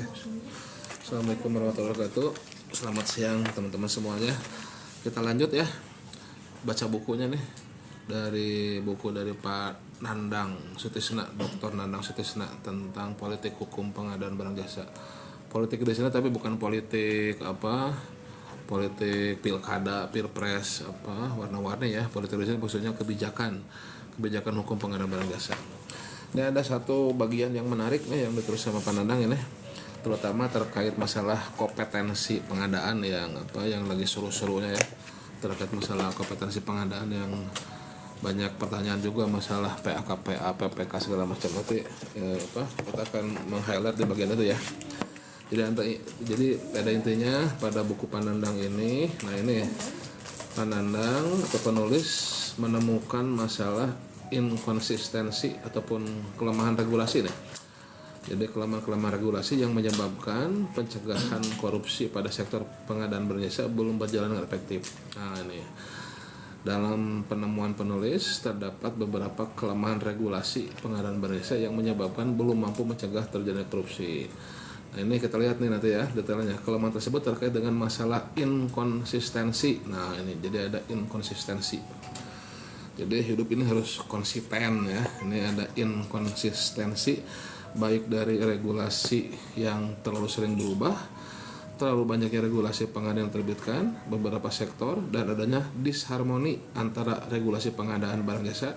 Oke. Assalamualaikum warahmatullahi wabarakatuh. Selamat siang teman-teman semuanya. Kita lanjut ya, baca bukunya nih, dari buku dari Pak Nandang Sutisna, Dr. Nandang Sutisna, tentang politik hukum pengadaan barang jasa. Politik di sini tapi bukan politik politik pilkada, pilpres warna-warni ya. Politik di sini khususnya kebijakan hukum pengadaan barang jasa. Ini ada satu bagian yang menarik nih yang ditulis sama Pak Nandang ini, terutama terkait masalah kompetensi pengadaan yang lagi seru-serunya ya, terkait masalah kompetensi pengadaan yang banyak pertanyaan juga, masalah PAKPA, PPK segala macam. Nanti kita akan meng-highlight di bagian itu ya. Jadi pada intinya pada buku Pak Nandang ini, nah ini Pak Nandang atau penulis menemukan masalah inkonsistensi ataupun kelemahan regulasi nih. Jadi kelemahan regulasi yang menyebabkan pencegahan korupsi pada sektor pengadaan berjasa belum berjalan dengan efektif. Nah ini dalam penemuan penulis terdapat beberapa kelemahan regulasi pengadaan berjasa yang menyebabkan belum mampu mencegah terjadinya korupsi. Nah ini kita lihat nih nanti ya detailnya. Kelemahan tersebut terkait dengan masalah inkonsistensi. Nah ini jadi ada inkonsistensi. Jadi hidup ini harus konsisten ya. Ini ada inkonsistensi baik dari regulasi yang terlalu sering berubah, terlalu banyaknya regulasi pengadaan yang terbitkan beberapa sektor, dan adanya disharmoni antara regulasi pengadaan barang jasa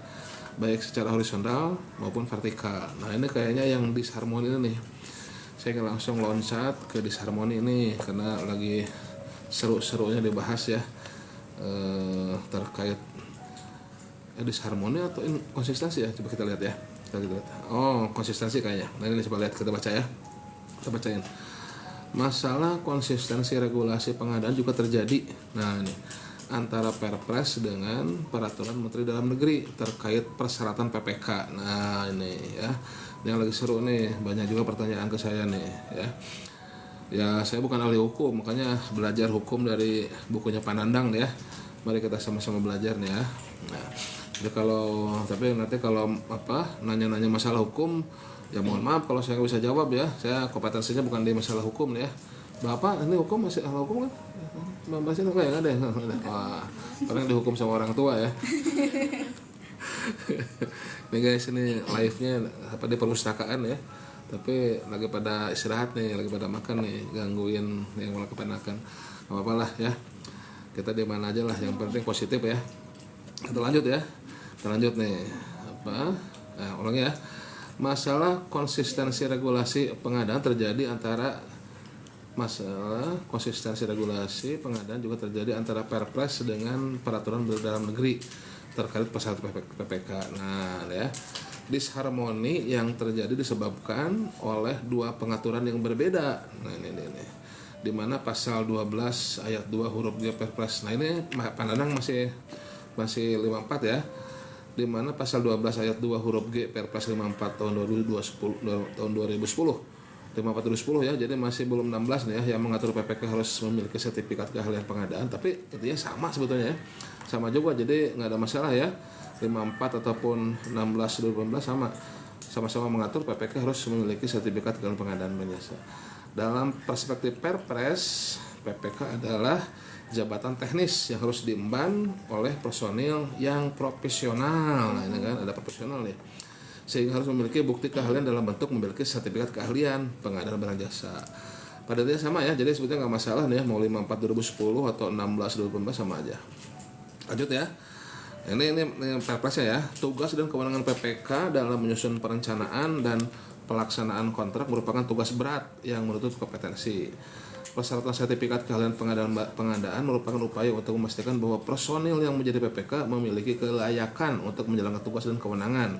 baik secara horizontal maupun vertikal. Nah ini kayaknya yang disharmoni ini nih, saya langsung loncat ke disharmoni ini karena lagi seru-serunya dibahas ya, terkait disharmoni atau konsistensi ya. Coba kita lihat ya. Oh, konsistensi kayaknya. Nah ini coba lihat, kita baca ya. Kita bacain. Masalah konsistensi regulasi pengadaan juga terjadi. Nah ini antara Perpres dengan Peraturan Menteri Dalam Negeri terkait persyaratan PPK. Nah ini ya, yang lagi seru nih. Banyak juga pertanyaan ke saya nih ya. Ya saya bukan ahli hukum, makanya belajar hukum dari bukunya Pak Nandang ya. Mari kita sama-sama belajar nih ya. Nah, jadi nanti kalau nanya-nanya masalah hukum, ya mohon maaf kalau saya nggak bisa jawab ya. Saya kompetensinya bukan di masalah hukum ya. Bapak ini hukum masih ahli hukum kan? Bahasnya apa ya? Nggak ada ya? Wah, paling dihukum sama orang tua ya. Nih guys, ini live-nya di perpustakaan ya. Tapi lagi pada istirahat nih, lagi pada makan nih, gangguin yang malah kepenakan. Gak apa-apa lah ya. Kita di mana aja lah, yang penting positif ya. Kita lanjut ya. Kita lanjut nih. Ulang ya. Masalah konsistensi regulasi pengadaan terjadi antara juga terjadi antara Perpres dengan Peraturan Dalam Negeri terkait persyaratan PPK. Nah, ya. Disharmoni yang terjadi disebabkan oleh dua pengaturan yang berbeda. Nah, ini. Di mana pasal 12 ayat 2 huruf G Perpres. Nah, ini Pak Nandang masih 54 ya. Di mana pasal 12 ayat 2 huruf G Perpres 54 tahun 2010 ya. Jadi masih belum 16 nih ya, yang mengatur PPK harus memiliki sertifikat keahlian pengadaan, tapi intinya sama sebetulnya ya. Sama juga, jadi nggak ada masalah ya. 54 ataupun 16 2018 sama-sama mengatur PPK harus memiliki sertifikat keahlian pengadaan berjasa. Dalam perspektif Perpres, PPK adalah jabatan teknis yang harus diemban oleh personil yang profesional. Nah ini kan ada profesional nih, sehingga harus memiliki bukti keahlian dalam bentuk memiliki sertifikat keahlian pengadaan barang jasa. Pada intinya sama ya, jadi sebetulnya nggak masalah nih ya, mau 54 2010 atau 16 2018 sama aja. Lanjut ya. Ini Perpresnya ya. Tugas dan kewenangan PPK dalam menyusun perencanaan dan pelaksanaan kontrak merupakan tugas berat yang menuntut kompetensi. Persyaratan sertifikat keahlian pengadaan merupakan upaya untuk memastikan bahwa personil yang menjadi PPK memiliki kelayakan untuk menjalankan tugas dan kewenangan.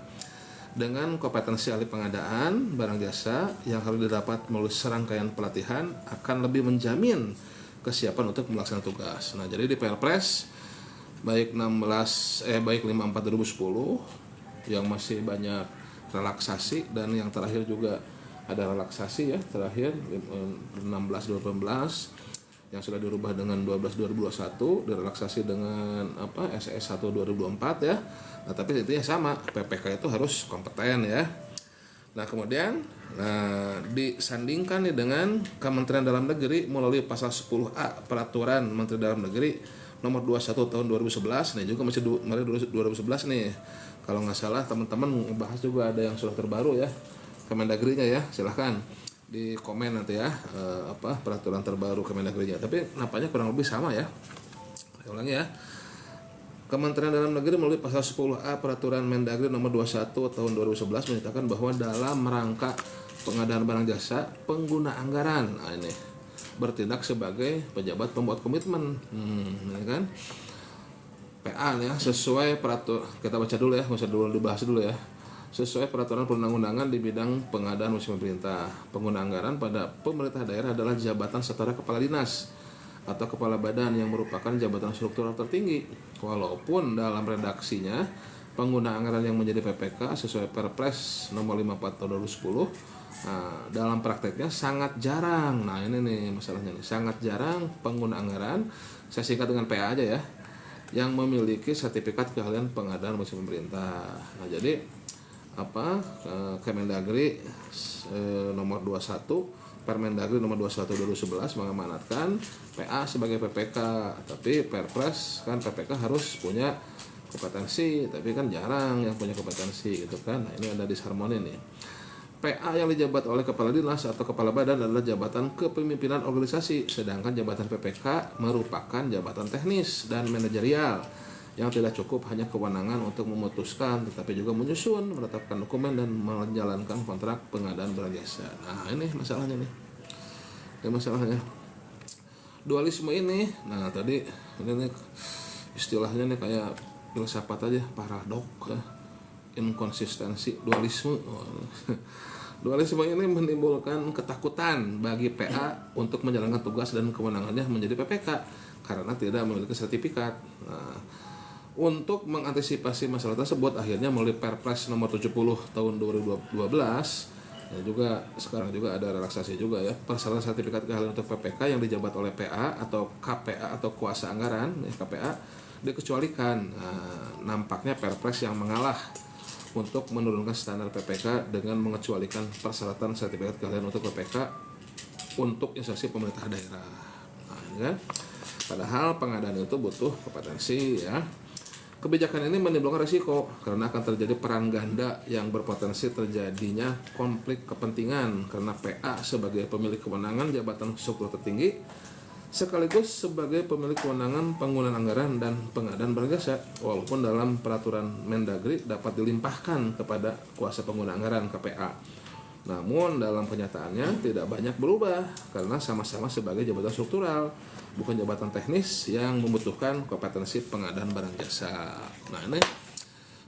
Dengan kompetensi ahli pengadaan barang jasa yang harus didapat melalui serangkaian pelatihan akan lebih menjamin kesiapan untuk melaksanakan tugas. Nah, jadi di Perpres baik 54 2010 yang masih banyak relaksasi, dan yang terakhir juga ada relaksasi ya, terakhir 16 2018 yang sudah dirubah dengan 12 2021, direlaksasi dengan SS 1 2024 ya. Nah, tapi intinya sama, PPK itu harus kompeten ya. Nah kemudian disandingkan nih dengan Kementerian Dalam Negeri melalui pasal 10A Peraturan Menteri Dalam Negeri nomor 21 tahun 2011. Nih juga masih 2011 nih. Kalau nggak salah teman-teman bahas juga ada yang sudah terbaru ya Kemendagrinya ya, silahkan di komen nanti ya peraturan terbaru Kemendagrinya. Tapi nampaknya kurang lebih sama ya. Saya ulangi ya. Kementerian Dalam Negeri melalui pasal 10A Peraturan Mendagri nomor 21 tahun 2011 menyatakan bahwa dalam rangka pengadaan barang jasa pengguna anggaran ini bertindak sebagai pejabat pembuat komitmen, ini kan PA ya, sesuai peraturan, kita baca dulu ya, nggak usah dulu dibahas dulu ya. Sesuai peraturan perundang-undangan di bidang pengadaan musim pemerintah, pengguna anggaran pada pemerintah daerah adalah jabatan setara kepala dinas atau kepala badan yang merupakan jabatan struktural tertinggi, walaupun dalam redaksinya pengguna anggaran yang menjadi PPK sesuai Perpres nomor 54 tahun 2010. Dalam prakteknya sangat jarang. Nah ini nih masalahnya nih, sangat jarang pengguna anggaran, saya singkat dengan PA aja ya, yang memiliki sertifikat keahlian pengadaan musim pemerintah. Nah jadi Kemendagri nomor 21 Permendagri nomor 21 2011 mengamanatkan PA sebagai PPK, tapi Perpres kan PPK harus punya kompetensi, tapi kan jarang yang punya kompetensi gitu kan. Nah ini ada disharmoni nih. PA yang dijabat oleh kepala dinas atau kepala badan adalah jabatan kepemimpinan organisasi, sedangkan jabatan PPK merupakan jabatan teknis dan manajerial yang tidak cukup hanya kewenangan untuk memutuskan, tetapi juga menyusun, menetapkan dokumen, dan menjalankan kontrak pengadaan barang jasa. Nah ini masalahnya nih. Ini masalahnya. Dualisme ini, nah tadi ini nih, istilahnya nih kayak filsafat aja, paradok, ya. Inkonsistensi, dualisme. Dualisme ini menimbulkan ketakutan bagi PA untuk menjalankan tugas dan kewenangannya menjadi PPK karena tidak memiliki sertifikat. Nah, untuk mengantisipasi masalah tersebut, akhirnya melalui Perpres nomor 70 tahun 2012 ya, juga sekarang juga ada relaksasi juga ya, persyaratan sertifikat keahlian untuk PPK yang dijabat oleh PA atau KPA atau kuasa anggaran ya, KPA dikecualikan. Nah, nampaknya Perpres yang mengalah untuk menurunkan standar PPK dengan mengecualikan persyaratan sertifikat keahlian untuk PPK untuk instansi pemerintah daerah. Nah, ini kan padahal pengadaan itu butuh kompetensi ya. Kebijakan ini menimbulkan risiko karena akan terjadi peran ganda yang berpotensi terjadinya konflik kepentingan karena PA sebagai pemilik kewenangan jabatan struktur tertinggi sekaligus sebagai pemilik kewenangan penggunaan anggaran dan pengadaan barang jasa, walaupun dalam peraturan Mendagri dapat dilimpahkan kepada kuasa pengguna anggaran KPA. Namun dalam kenyataannya tidak banyak berubah karena sama-sama sebagai jabatan struktural, bukan jabatan teknis yang membutuhkan kompetensi pengadaan barang jasa. Nah ini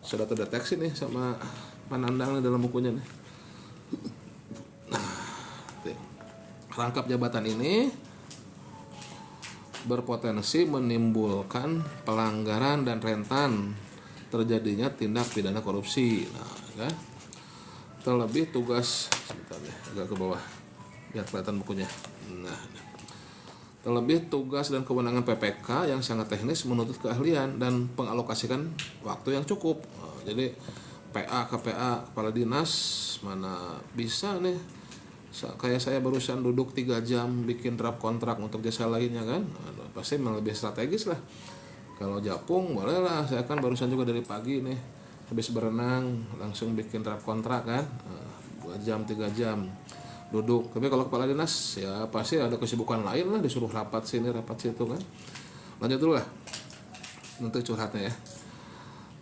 sudah terdeteksi nih sama Panandang nih dalam bukunya nih. Nah, rangkap jabatan ini berpotensi menimbulkan pelanggaran dan rentan terjadinya tindak pidana korupsi. Nah, kan? Terlebih tugas, sebentar ya, agak ke bawah biar kelihatan bukunya. Nah, terlebih tugas dan kewenangan PPK yang sangat teknis menuntut keahlian dan pengalokasikan waktu yang cukup. Nah, jadi PA, KPA, kepala dinas mana bisa nih kayak saya barusan duduk 3 jam bikin draft kontrak untuk jasa lainnya kan, pasti lebih strategis lah. Kalau Japung boleh lah, saya kan barusan juga dari pagi nih habis berenang langsung bikin draft kontrak kan, 2 jam 3 jam duduk. Tapi kalau kepala dinas ya pasti ada kesibukan lain lah, disuruh rapat sini rapat situ kan. Lanjut dulu lah nanti curhatnya ya.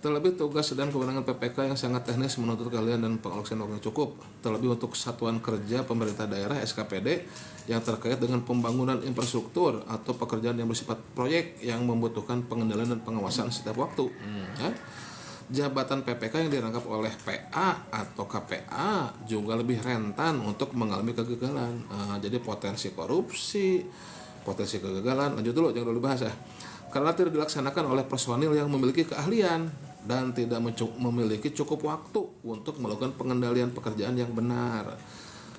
Terlebih tugas dan kewenangan PPK yang sangat teknis menuntut keahlian dan pengalokasian waktu yang cukup. Terlebih untuk satuan kerja pemerintah daerah SKPD yang terkait dengan pembangunan infrastruktur atau pekerjaan yang bersifat proyek yang membutuhkan pengendalian dan pengawasan setiap waktu. Jabatan PPK yang dirangkap oleh PA atau KPA juga lebih rentan untuk mengalami kegagalan. Jadi potensi korupsi, potensi kegagalan. Lanjut dulu, jangan dulu bahas ya. Karena tidak dilaksanakan oleh personil yang memiliki keahlian dan tidak memiliki cukup waktu untuk melakukan pengendalian pekerjaan yang benar.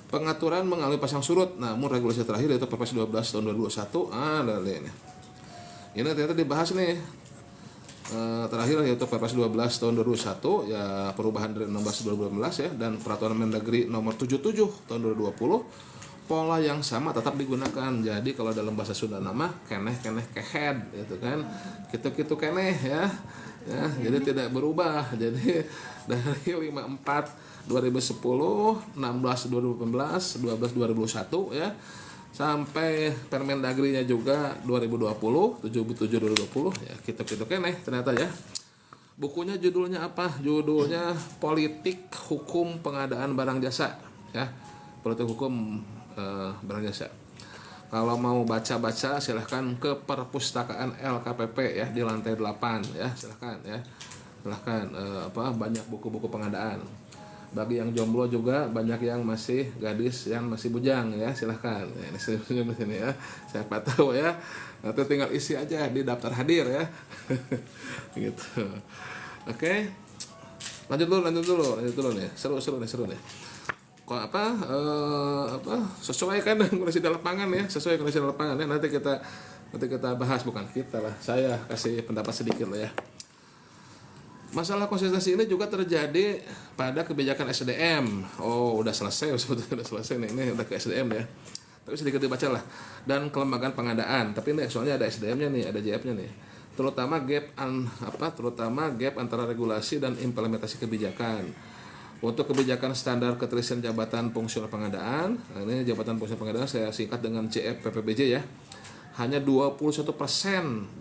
Pengaturan mengalami pasang surut, namun regulasi terakhir yaitu Perpres 12 tahun 2021 ada ini. Ini ternyata dibahas nih terakhir yaitu Perpres 12 tahun 2021 ya, perubahan dari 16 2018 ya, dan peraturan Mendagri nomor 77 tahun 2020, pola yang sama tetap digunakan. Jadi kalau dalam bahasa Sunda nama keneh kehead gitu kan, gitu keneh ya, jadi tidak berubah. Jadi dari 54 2010, 16 2018, 12 2021 ya, sampai Permendagri-nya juga 2020, 77 2020 ya, gitu keneh ternyata ya. Bukunya judulnya apa? Judulnya Politik Hukum Pengadaan Barang Jasa ya. Politik Hukum Barang Jasa. Kalau mau baca-baca silahkan ke perpustakaan LKPP ya, di lantai 8 ya, silahkan ya. Silahkan banyak buku-buku pengadaan. Bagi yang jomblo juga banyak yang masih gadis yang masih bujang ya, silahkan ya, ini sini ya, siapa tahu ya, nanti tinggal isi aja di daftar hadir ya. Gitu. Oke, lanjut dulu nih, seru nih. Kok sesuai kan kondisi di lapangan ya, sesuai kondisi di lapangan ya, nanti kita bahas, bukan kita lah, saya kasih pendapat sedikit lah ya. Masalah konsistensi ini juga terjadi pada kebijakan SDM. Oh, udah selesai sebetulnya, udah selesai nih. Ini udah ke SDM ya. Tapi sedikit dibaca lah. Dan kelembagaan pengadaan. Tapi ini soalnya ada SDM-nya nih, ada JF-nya nih. Terutama gap antara regulasi dan implementasi kebijakan. Untuk kebijakan standar keterisian jabatan fungsional pengadaan, nah ini jabatan fungsional pengadaan saya singkat dengan JF-PPBJ ya. Hanya 21%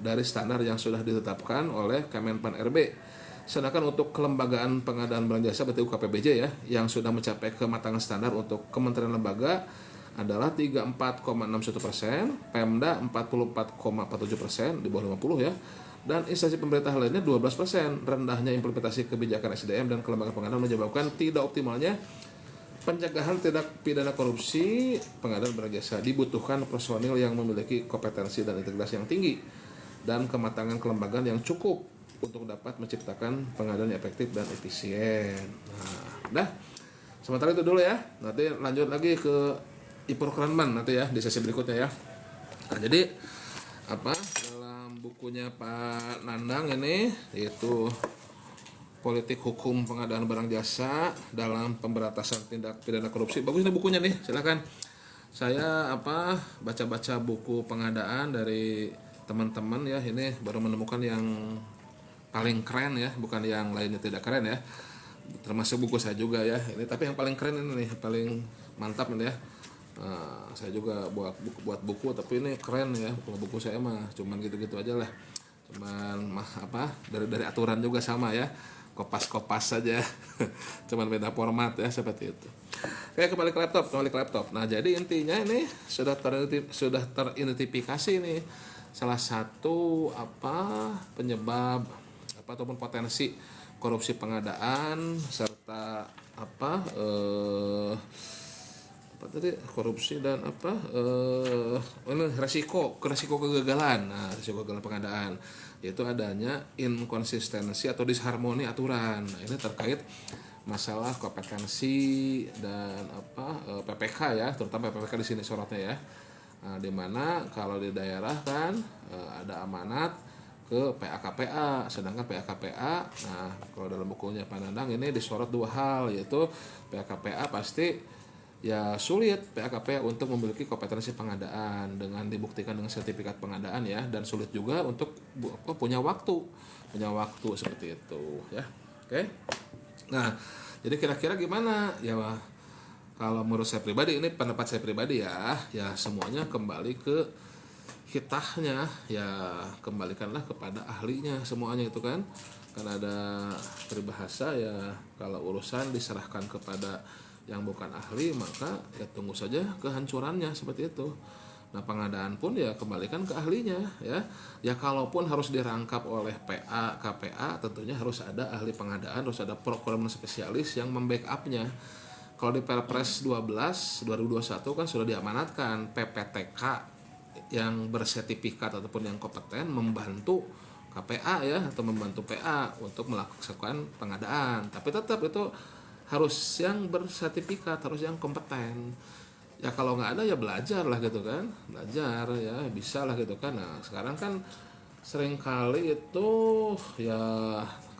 dari standar yang sudah ditetapkan oleh Kemenpan RB. Sedangkan untuk kelembagaan pengadaan barang jasa berarti UKPBJ ya, yang sudah mencapai kematangan standar untuk kementerian lembaga adalah 34,61%, Pemda 44,47%, di bawah 50 ya, dan instansi pemerintah lainnya 12%. Rendahnya implementasi kebijakan SDM dan kelembagaan pengadaan menyebabkan tidak optimalnya pencegahan tindak pidana korupsi pengadaan barang jasa. Dibutuhkan personil yang memiliki kompetensi dan integritas yang tinggi dan kematangan kelembagaan yang cukup untuk dapat menciptakan pengadaan yang efektif dan efisien. Nah, udah. Sementara itu dulu ya. Nanti lanjut lagi ke Iprokranman nanti ya di sesi berikutnya ya. Nah, jadi dalam bukunya Pak Nandang ini yaitu Politik Hukum Pengadaan Barang Jasa dalam Pemberantasan Tindak Pidana Korupsi. Bagus nih bukunya nih. Silakan. Saya baca-baca buku pengadaan dari teman-teman ya, ini baru menemukan yang paling keren ya, bukan yang lainnya tidak keren ya. Termasuk buku saya juga ya. Ini tapi yang paling keren ini nih, paling mantap ini ya. Saya juga buat buku tapi ini keren ya. Kalau buku saya mah cuman gitu-gitu aja lah. Cuman dari aturan juga sama ya. Kopas saja. Cuman beda format ya, seperti itu. Oke, kembali ke laptop. Nah, jadi intinya ini sudah teridentifikasi nih salah satu penyebab ataupun potensi korupsi pengadaan serta korupsi dan resiko kegagalan. Nah, resiko kegagalan pengadaan yaitu adanya inkonsistensi atau disharmoni aturan. Nah, ini terkait masalah kompetensi dan PPK ya, terutama PPK di sini sorotnya ya. Nah, di mana kalau di daerah kan ada amanat ke PA-KPA, sedangkan PA-KPA, nah kalau dalam bukunya Pak Nandang ini disorot dua hal, yaitu PA-KPA pasti ya sulit PA-KPA untuk memiliki kompetensi pengadaan dengan dibuktikan dengan sertifikat pengadaan ya, dan sulit juga untuk punya waktu seperti itu ya. Oke. Nah, jadi kira-kira gimana ya, kalau menurut saya pribadi, ini pendapat saya pribadi ya semuanya kembali ke kitahnya ya, kembalikanlah kepada ahlinya semuanya itu kan ada peribahasa ya, kalau urusan diserahkan kepada yang bukan ahli maka ya tunggu saja kehancurannya, seperti itu. Nah, pengadaan pun ya kembalikan ke ahlinya ya kalaupun harus dirangkap oleh PA KPA tentunya harus ada ahli pengadaan, harus ada procurement spesialis yang membackupnya. Kalau di Perpres 12 2021 kan sudah diamanatkan PPTK yang bersertifikat ataupun yang kompeten membantu KPA ya, atau membantu PA untuk melakukan pengadaan. Tapi tetap itu harus yang bersertifikat, harus yang kompeten. Ya kalau nggak ada ya belajar lah gitu kan, belajar ya bisa lah gitu kan. Nah sekarang kan seringkali itu ya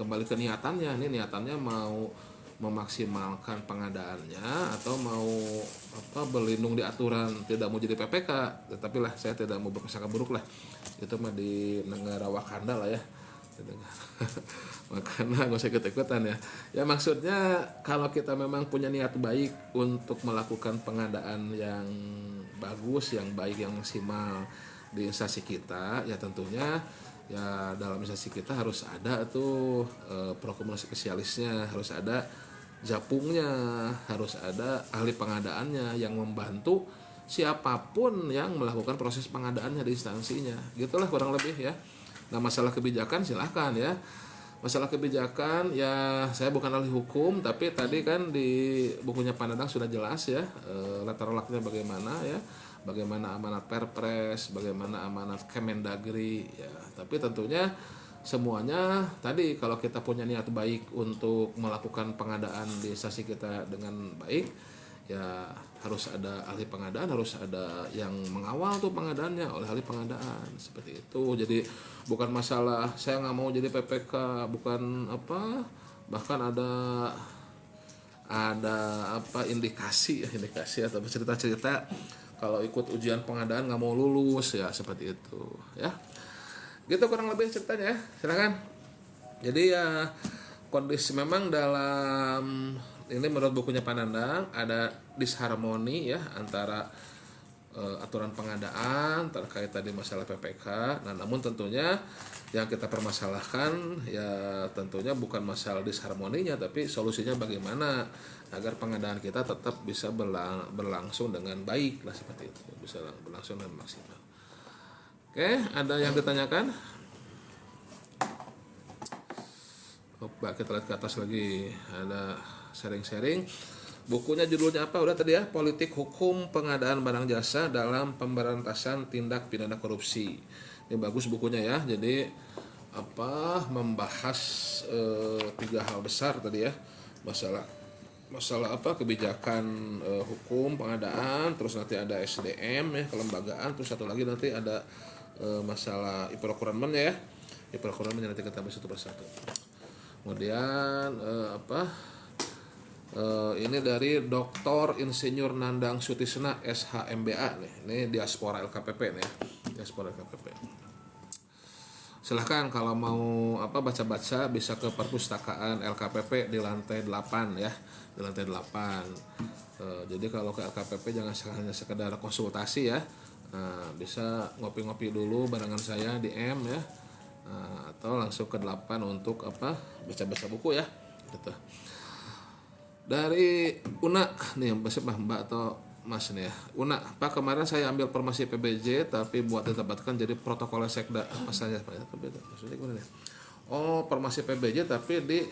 kembali ke niatannya. Ini niatannya mau memaksimalkan pengadaannya atau mau berlindung di aturan, tidak mau jadi PPK. Tetapi lah saya tidak mau berprasangka buruk lah, itu mah di negara Wakanda lah ya. Makanya nggak usah ikut-ikutan ya. Ya maksudnya kalau kita memang punya niat baik untuk melakukan pengadaan yang bagus, yang baik, yang maksimal di instansi kita, ya tentunya ya dalam instansi kita harus ada tuh prokomunikasi spesialisnya, harus ada japungnya, harus ada ahli pengadaannya yang membantu siapapun yang melakukan proses pengadaannya di instansinya. Gitulah kurang lebih ya. Nah, masalah kebijakan silahkan ya. Masalah kebijakan ya saya bukan ahli hukum, tapi tadi kan di bukunya Pak Nanang sudah jelas ya latar belakangnya bagaimana ya, bagaimana amanat Perpres, bagaimana amanat Kemendagri ya. Tapi tentunya semuanya tadi kalau kita punya niat baik untuk melakukan pengadaan di instansi kita dengan baik, ya harus ada ahli pengadaan, harus ada yang mengawal tuh pengadaannya oleh ahli pengadaan seperti itu. Jadi bukan masalah saya nggak mau jadi PPK, bukan apa, bahkan ada indikasi atau cerita-cerita kalau ikut ujian pengadaan nggak mau lulus ya seperti itu ya. Gitu kurang lebih ceritanya ya, silakan. Jadi ya kondisi memang dalam ini menurut bukunya Pak Nanang ada disharmoni ya antara aturan pengadaan terkait tadi masalah PPK. Nah, namun tentunya yang kita permasalahkan ya tentunya bukan masalah disharmoninya, tapi solusinya bagaimana agar pengadaan kita tetap bisa berlangsung dengan baik lah seperti itu, bisa berlangsung dengan maksimal. Oke, ada yang ditanyakan? Coba kita lihat ke atas lagi, ada sharing-sharing. Bukunya judulnya apa? Udah tadi ya, Politik Hukum Pengadaan Barang Jasa dalam Pemberantasan Tindak Pidana Korupsi. Ini bagus bukunya ya. Jadi membahas 3 hal besar tadi ya. Masalah kebijakan hukum pengadaan, terus nanti ada SDM ya, kelembagaan, terus satu lagi nanti ada masalah e-procurement ya. E-procurement nanti kita bahas satu persatu. Kemudian ini dari Dr. Insinyur Nandang Sutisna SHMBA nih. Ini diaspora LKPP nih ya. Diaspora LKPP. Silahkan kalau mau baca-baca bisa ke perpustakaan LKPP di lantai 8 ya. Di lantai 8. Jadi kalau ke LKPP jangan hanya sekedar konsultasi ya. Bisa ngopi-ngopi dulu barengan saya di M ya. Atau langsung ke 8 untuk baca-baca buku ya gitu. Dari Una nih, Mbak atau Mas nih ya. Una, Pak kemarin saya ambil formasi PBJ tapi buat ditempatkan jadi protokoler sekda. Apa saja Pak? Maksudnya gimana ya? Oh, formasi PBJ tapi di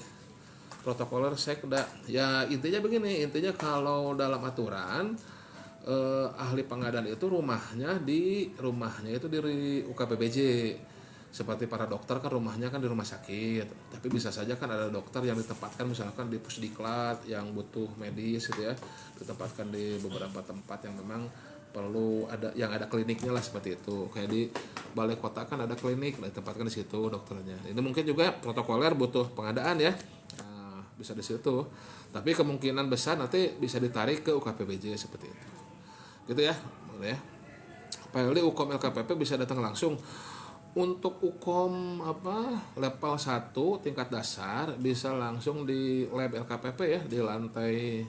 protokoler sekda. Ya intinya begini, intinya kalau dalam aturan ahli pengadaan itu rumahnya itu di UKPBJ. Seperti para dokter kan rumahnya kan di rumah sakit, tapi bisa saja kan ada dokter yang ditempatkan misalkan di pusdiklat yang butuh medis gitu ya, ditempatkan di beberapa tempat yang memang perlu ada kliniknya lah seperti itu. Kayak di balai kota kan ada klinik, ditempatkan di situ dokternya. Ini mungkin juga protokoler butuh pengadaan ya, bisa di situ. Tapi kemungkinan besar nanti bisa ditarik ke UKPBJ seperti itu. Gitu ya, boleh ya. Paling Ukom LKPP bisa datang langsung. Untuk Ukom level 1 tingkat dasar bisa langsung di lab LKPP ya di lantai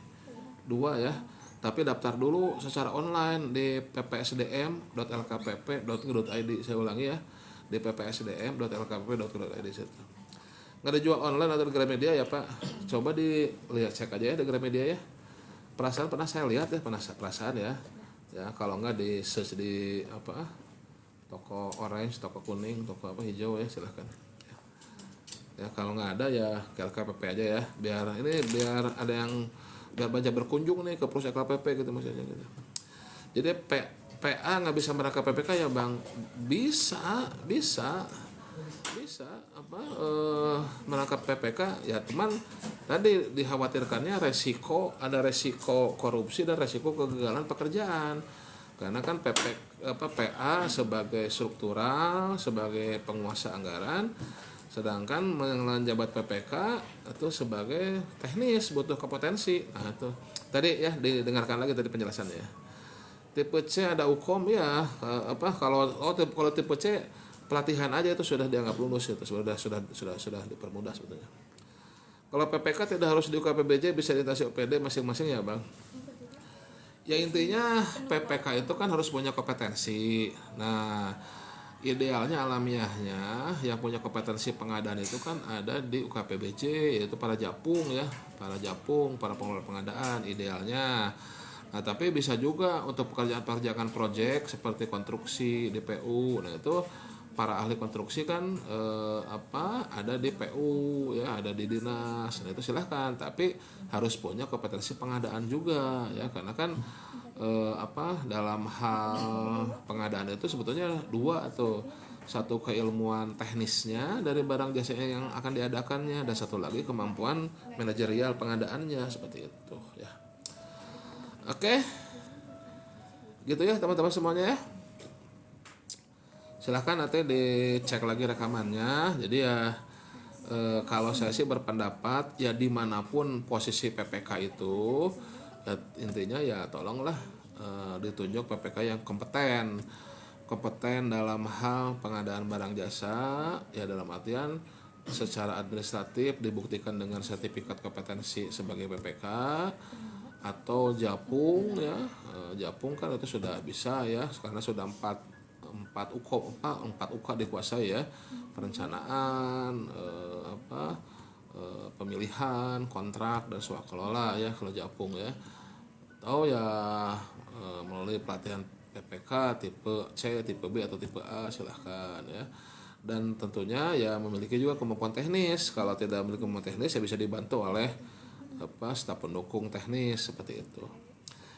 2 ya. Tapi daftar dulu secara online di ppsdm.lkpp.go.id. Saya ulangi ya, di ppsdm.lkpp.go.id situ. Nggak ada jual online atau di Gramedia ya Pak. Coba dilihat cek aja ya di Gramedia ya. Perasaan pernah saya lihat ya, perasaan ya. Ya kalau nggak di search di toko orange, toko kuning, toko hijau ya silahkan. Ya kalau nggak ada ya ke LKPP aja ya. Biar ada yang banyak berkunjung nih ke perusahaan LKPP gitu maksudnya gitu. Jadi PA nggak bisa merangkap PPK ya Bang? Bisa menangkap PPK ya, teman tadi dikhawatirkannya ada resiko korupsi dan resiko kegagalan pekerjaan. Karena kan PA sebagai struktural, sebagai penguasa anggaran, sedangkan menjabat PPK itu sebagai teknis, butuh kompetensi. Nah itu tadi ya, didengarkan lagi tadi penjelasannya. Tipe C ada UKOM ya, kalau tipe C pelatihan aja itu sudah dianggap lulus, itu sudah dipermudah sebetulnya. Kalau PPK tidak harus di UKPBJ, bisa di OPD masing-masing ya bang. Ya intinya PPK itu kan harus punya kompetensi. Nah idealnya alamiahnya yang punya kompetensi pengadaan itu kan ada di UKPBJ, yaitu para japung ya, para pengelola pengadaan idealnya. Nah tapi bisa juga untuk pekerjaan proyek seperti konstruksi DPU. Nah itu para ahli konstruksi kan ada di PU ya, ada di dinas. Nah itu silahkan, tapi harus punya kompetensi pengadaan juga ya, karena kan dalam hal pengadaan itu sebetulnya dua, atau satu keilmuan teknisnya dari barang jasa yang akan diadakannya, dan satu lagi kemampuan manajerial pengadaannya, seperti itu ya. Oke, gitu ya teman-teman semuanya ya. Silahkan nanti dicek lagi rekamannya. Jadi ya kalau saya sih berpendapat ya, dimanapun posisi PPK itu ya, intinya ya tolonglah ditunjuk PPK yang kompeten dalam hal pengadaan barang jasa ya, dalam artian secara administratif dibuktikan dengan sertifikat kompetensi sebagai PPK, atau japung ya. Japung kan itu sudah bisa ya, karena sudah 4 UK dikuasai ya, perencanaan, pemilihan, kontrak, dan swakelola ya kalau japung ya. Atau ya melalui pelatihan PPK tipe C, tipe B, atau tipe A, silahkan ya. Dan tentunya ya memiliki juga kemampuan teknis. Kalau tidak memiliki kemampuan teknis ya bisa dibantu oleh staf pendukung teknis, seperti itu.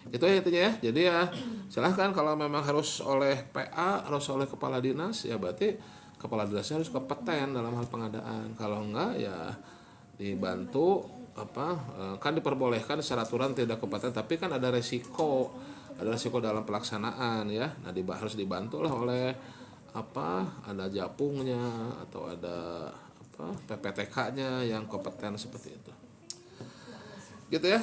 Itu ya intinya ya. Jadi ya silahkan, kalau memang harus oleh PA, harus oleh kepala dinas ya, berarti kepala dinasnya harus kompeten dalam hal pengadaan. Kalau enggak ya dibantu kan diperbolehkan secara aturan tidak kompeten, tapi kan ada resiko dalam pelaksanaan ya. Nah harus dibantu lah oleh ada japungnya, atau ada PPTK-nya yang kompeten, seperti itu. Gitu ya.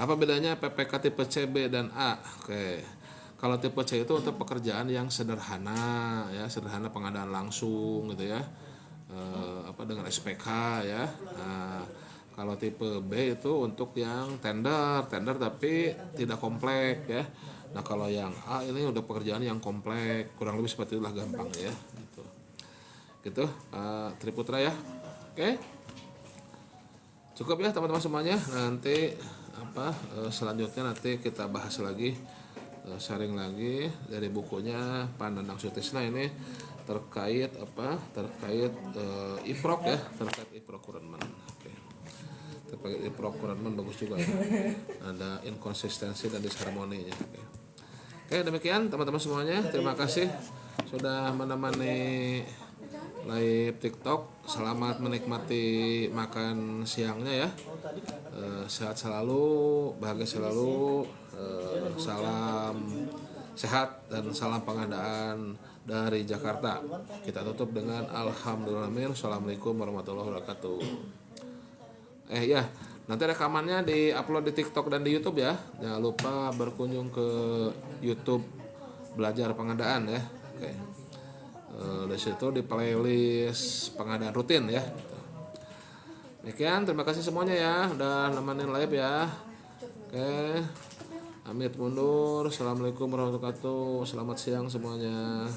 Apa bedanya PPK tipe C, B, dan A? Oke. Kalau tipe C itu untuk pekerjaan yang sederhana ya, sederhana pengadaan langsung gitu ya. Dengan SPK ya. Nah, kalau tipe B itu untuk yang tender tapi tidak kompleks ya. Nah, kalau yang A ini udah pekerjaan yang kompleks, kurang lebih seperti itulah, gampang ya gitu. Gitu, Triputra ya. Oke. Cukup ya teman-teman semuanya. Nanti selanjutnya nanti kita bahas lagi, sharing lagi dari bukunya Pak Nandang Sutisna ini terkait IPROK ya, terkait e-procurement. Oke. Terkait e-procurement bagus juga ya. Ada inkonsistensi dan disharmoninya. Oke, demikian teman-teman semuanya. Terima kasih sudah menemani live TikTok. Selamat menikmati makan siangnya ya. Sehat selalu, bahagia selalu, salam sehat dan salam pengadaan dari Jakarta. Kita tutup dengan alhamdulillah. Assalamualaikum warahmatullahi wabarakatuh. Ya, nanti rekamannya di-upload di TikTok dan di YouTube ya. Jangan lupa berkunjung ke YouTube Belajar Pengadaan ya. Oke. Di situ di playlist pengadaan rutin ya. Demikian, terima kasih semuanya ya udah nemenin live ya. Oke. Amit mundur. Assalamualaikum warahmatullahi wabarakatuh. Selamat siang semuanya.